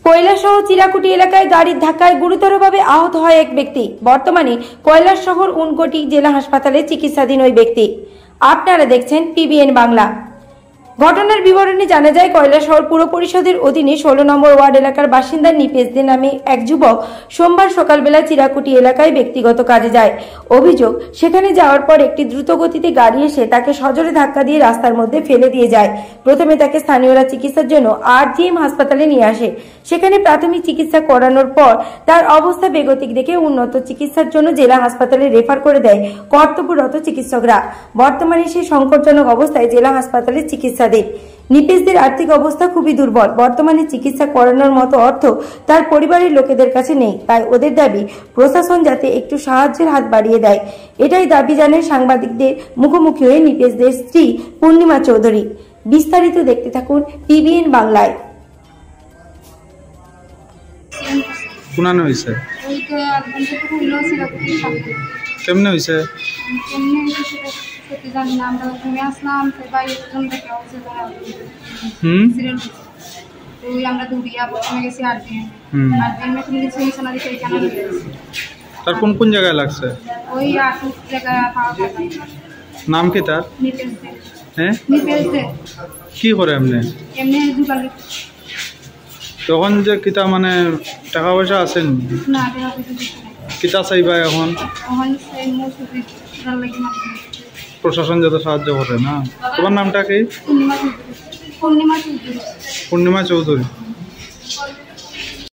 কৈলাসহর চিরাকুটি এলাকায় গাড়ির ধাক্কায় গুরুতরভাবে আহত হয় এক ব্যক্তি। বর্তমানে কৈলাসহর উনকোটি জেলা হাসপাতালে চিকিৎসাধীন ওই ব্যক্তি। আপনারা দেখছেন পিবিএন বাংলা। ঘটনার বিবরণে জানা যায়, কৈলাসহর পুর পরিষদের অধীনে 16 নম্বর ওয়ার্ড এলাকার বাসিন্দা নিপেশ দে নামে এক যুবক সোমবার সকালবেলা চিরাকুটি এলাকায় ব্যক্তিগত কাজে যায়। অভিযোগ, সেখানে যাওয়ার পর একটি দ্রুতগতিতে গাড়ি এসে তাকে সজোরে ধাক্কা দিয়ে রাস্তার মধ্যে ফেলে দিয়ে যায়। প্রথমে তাকে স্থানীয়রা চিকিৎসার জন্য আরজিএম হাসপাতালে নিয়ে আসে। সেখানে প্রাথমিক চিকিৎসা করানোর পর তার অবস্থা বেগতিক দেখে উন্নত চিকিৎসার জন্য জেলা হাসপাতালে রেফার করে দেয় কর্তব্যরত চিকিৎসকরা। বর্তমানে সে সংকটজনক অবস্থায় জেলা হাসপাতালে চিকিৎসা দেন। নিপেশদের আর্থিক অবস্থা খুবই দুর্বল। বর্তমানে চিকিৎসা করানোর মতো অর্থ তার পরিবারের লোকেদের কাছে নেই। তাই ওদের দাবি, প্রশাসন যাতে একটু সাহায্যের হাত বাড়িয়ে দেয়। এটাই দাবি জানান সাংবাদিকদের মুখোমুখি হয়ে নিপেশদের স্ত্রী পূর্ণিমা চৌধুরী। বিস্তারিত দেখতে থাকুন পিবিএন বাংলায়। কোনানো হইছে কেমনে হইছে জানি না, আমরা ঘুমে আসলাম, বাইরে দেখে আমরা দৌড়িয়া প্রথমে গেছি আরডিএমে গেছি মিশনা দিতে। এখানে তার কোন কোন জায়গায় লাগছে? ওই আটু জায়গায় পাওয়া যায়। নাম কি তার? নিপেশ দে। হ্যাঁ, নিপেশ দে। কি করে এমনি? এমনি দুগালি। তখন যে কিতা মানে টাকা পয়সা আছেন না, টাকা পয়সা দিতে না। কিতা চাইবা এখন? এখন সেই মুসুদি লাগি না। প্রশাসন যত সাহায্য করে না। তোমার নামটা কি? পূর্ণিমা চৌধুরী। পূর্ণিমা চৌধুরী।